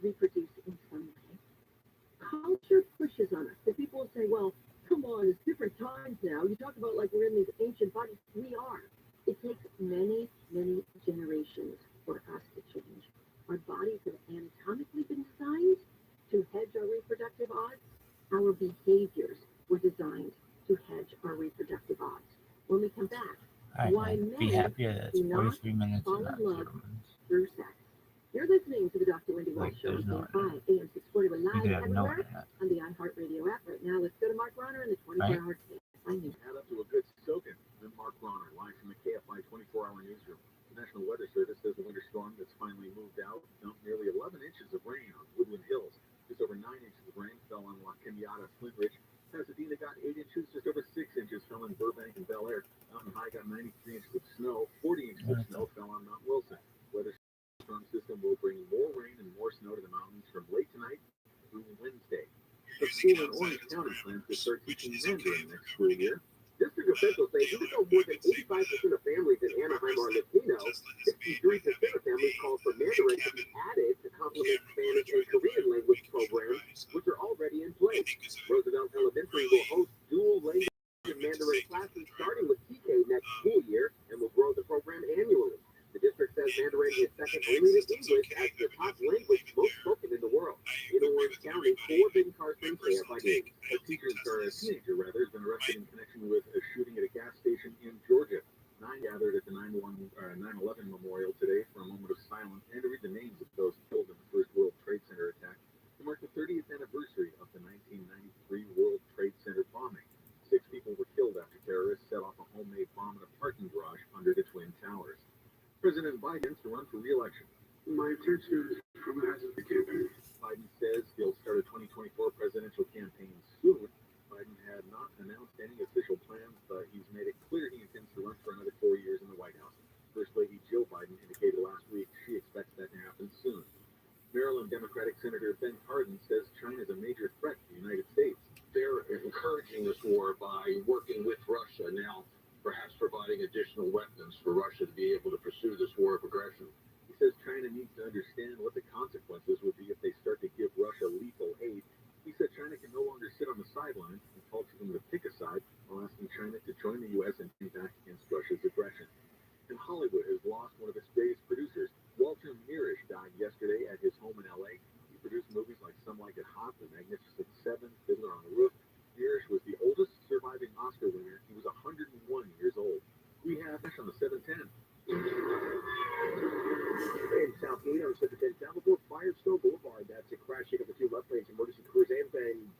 reproduce in some way. Culture pushes on us. The people will say, well, come on, it's different times now. You talk about like we're in these ancient bodies. We are. It takes many, many generations for us to change. Our bodies have anatomically been designed to hedge our reproductive odds. Our behaviors were designed to hedge our reproductive odds. When we come back, why Be men happy that it's do not 43 minutes fall and in not love 0 minutes. through sex. You're listening to the Dr. Wendy White Like, Show there's on no KFI AM 640 You live could have no everywhere internet, on the iHeartRadio app. Right now, let's go to Mark Ronner in the 24-hour KFI News. Add up to a good soaking. I'm Mark Ronner, live from the KFI 24-hour newsroom. The National Weather Service says the winter storm that's finally moved out dumped nearly 11 inches of rain on Woodland Hills. Just over 9 inches of rain fell on La Kenyatta, Flint Ridge. Pasadena got 8 inches, just over 6 inches fell in Burbank and Bel Air. Mountain High got 93 inches of snow, 40 inches of snow fell on Mount Wilson. Weather storm system will bring more rain and more snow to the mountains from late tonight through Wednesday. The school in Orange County plans to start teaching Mandarin next school year. District officials say even though more than 85% of families in Anaheim are Latino, 63% of families call for Mandarin to be added to complement Spanish and Korean language programs, which are already in place. Roosevelt Elementary will host dual language Mandarin classes starting with TK next school year and will grow the program annually. The district says Mandarin is second only to English as the top language most spoken in the world. In Orange County, 4 Ben Carson, KFI. A teenager has been arrested in connection with a shooting at a gas station in Georgia. 9 gathered at the 9/11 memorial today for a moment of silence and to read the names of those killed in the first World Trade Center attack to mark the 30th anniversary of the 1993 World Trade Center bombing. 6 people were killed after terrorists set off a homemade bomb in a parking garage under the Twin Towers. President Biden to run for re-election. My intention is from the hazard campaign. Biden says he'll start a 2024 presidential campaign soon. Biden had not announced any official plans, but he's made it clear he intends to run for another 4 years in the White House. First Lady Jill Biden indicated last week she expects that to happen soon. Maryland Democratic Senator Ben Cardin says China is a major threat to the United States. They're encouraging this war by working with Russia now, perhaps providing additional weapons for Russia to be able to pursue this war of aggression. He says China needs to understand what the consequences would be if they start to give Russia lethal aid. He said China can no longer sit on the sidelines and called for them to pick a side while asking China to join the U.S. in fighting back against Russia's aggression. And Hollywood has lost one of its greatest producers. Walter Mirisch died yesterday at his home in L.A. He produced movies like Some Like It Hot, The Magnificent Seven, Fiddler on the Roof. Mirisch was the oldest surviving Oscar winner. He was 101 years old. We have Ash on the 710. In Southgate on 710 down before Firestone Boulevard. That's a crashing of the 2 left lanes. Emergency crews and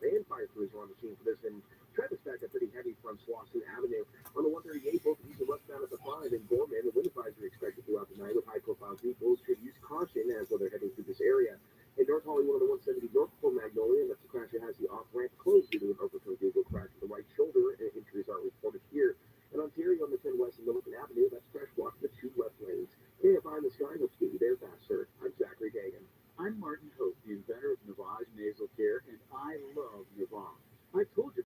van fire crews are on the scene for this. And traffic's backed up pretty heavy from Slauson Avenue. On the 138, both east and westbound at the 5 in Gorman. The wind advisory expected throughout the night with high-profile vehicles. Should use caution as well they're heading through this area. In North Hollywood on the 170 north before Magnolia, that's a crash that has the off-ramp closed due to an overturned vehicle crash with the right shoulder. And injuries are reported here. In Ontario on the 10 west and Milliken Avenue, that's crash blocked the 2 left lanes. KFI in the sky will ski there faster. I'm Zachary Gagan. I'm Martin Hope, the inventor of Navage Nasal Care, and I love Navage. I told you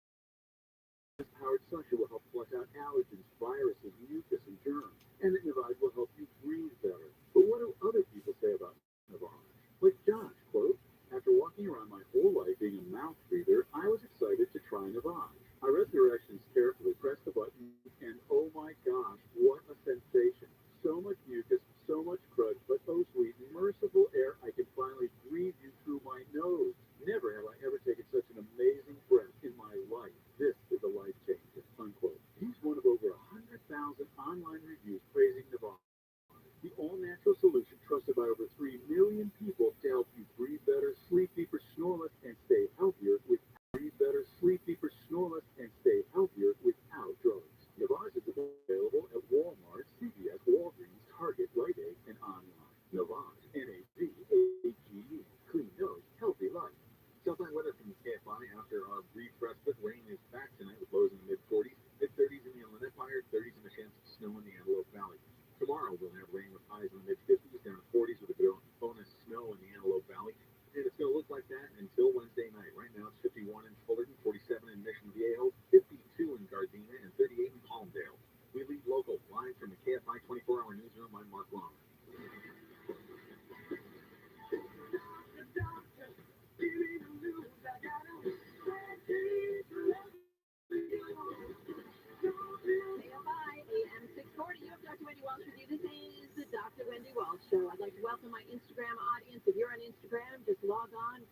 this powered suction will help flush out allergens, viruses, mucus, and germs, and that Navage will help you breathe better. But what do other people say about Navage? Like Josh, quote, after walking around my whole life being a mouth breather, I was excited to try Navage. I read the directions carefully, pressed the button, and oh my gosh, what a sensation. So much mucus, so much crud, but oh sweet, merciful air, I can finally breathe you through my nose. Never have I ever taken such an amazing breath in my life. This is a life changer, unquote. He's one of over 100,000 online reviews praising Navage, the all-natural solution trusted by over 3 million people to help you breathe better, sleep deeper, snore less, and stay healthier with breathe better, sleep deeper, snore less, and stay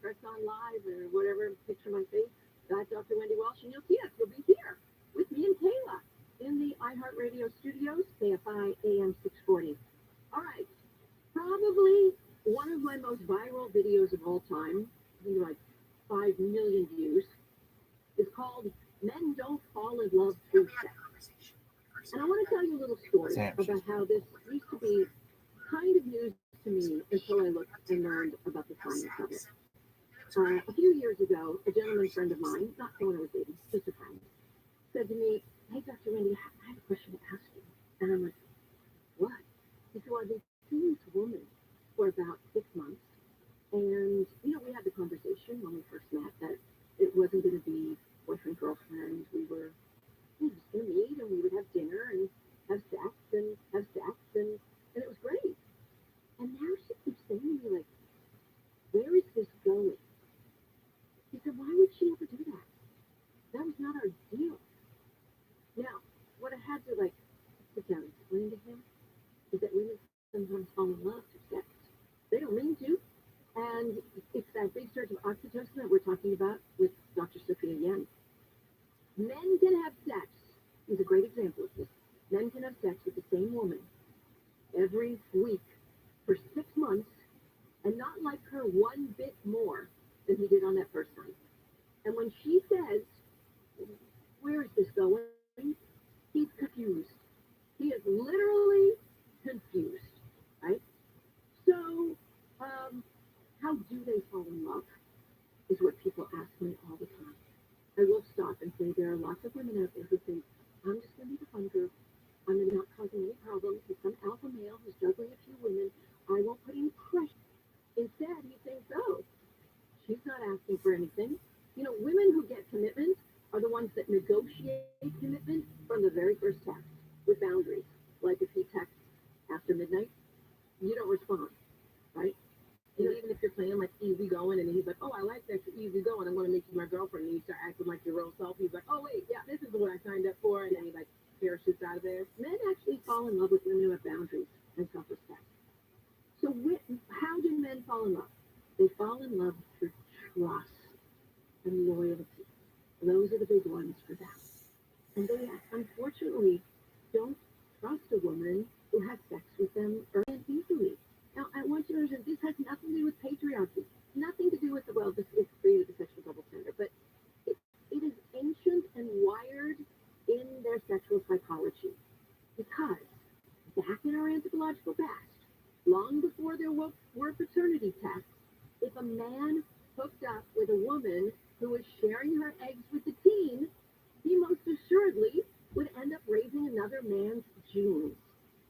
press on live or whatever, picture my face, that's Dr. Wendy Walsh, and you'll see us. You'll be here with me and Kayla in the iHeartRadio studios, KFI AM 640. All right, probably one of my most viral videos of all time, like 5 million views, is called Men Don't Fall in Love Through Sex. And I want to tell you a little story about how this used to be kind of news to me until I looked and learned about the science of it. A few years ago, a gentleman friend of mine, not someone I was dating, just a friend, said to me, "Hey, Dr. Wendy, I have a question to ask you." And I'm like, "What?" He said, "Well, I've been seeing this woman for about 6 months. And, we had the conversation when we first met that it wasn't going to be boyfriend, girlfriend. We were just going to meet and we would have dinner and have sex and it was great. And now she keeps saying to me, like, where is this going?" He said, "Why would she ever do that? That was not our deal." Now, what I had to, sit down and explain to him is that women sometimes fall in love through sex. They don't mean to. And it's that big surge of oxytocin that we're talking about with Dr. Sophia Yen. Men can have sex. He's a great example of this. Men can have sex with the same woman every week for 6 months and not like her one bit more than he did on that first time. And when she says, "Where is this going?" he's confused. He is literally confused, right? So, how do they fall in love is what people ask me all the time. I will stop and say there are lots of women out there who think, "I'm just going to be the fun girl. I'm not causing any problems with some alpha male who's juggling a few women. I won't put any pressure." Instead, he thinks, "Oh, she's not asking for anything." Women who get commitment are the ones that negotiate commitment from the very first text with boundaries. Like if he texts after midnight, you don't respond, right? Even if you're playing like easy going and he's like, "Oh, I like that you're easy going. I'm going to make you my girlfriend." And you start acting like your real self. He's like, "Oh, wait, yeah, this is what I signed up for." And then he parachutes out of there. Men actually fall in love with women who have boundaries and self-respect. So how do men fall in love? They fall in love through trust and loyalty. Those are the big ones for them. And they unfortunately don't trust a woman who has sex with them early and easily. Now, I want you to understand this has nothing to do with patriarchy, nothing to do with this is created the sexual double standard, but it is ancient and wired in their sexual psychology. Because back in our anthropological past, long before there were paternity tests, if a man hooked up with a woman who was sharing her eggs with the teen, he most assuredly would end up raising another man's genes,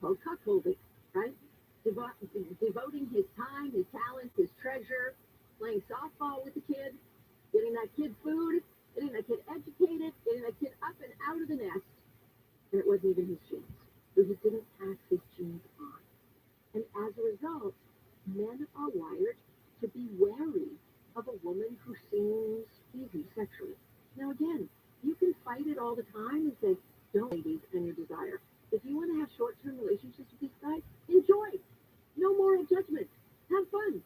called cuckolding, right? Devoting his time, his talent, his treasure, playing softball with the kid, getting that kid food, getting that kid educated, getting that kid up and out of the nest, and it wasn't even his genes. So he didn't pass his genes on. And as a result, men are wired to be wary of a woman who seems easy sexually. Now again, you can fight it all the time and say, "Don't, ladies, and your desire. If you want to have short-term relationships with these guys, enjoy. No moral judgment. Have fun.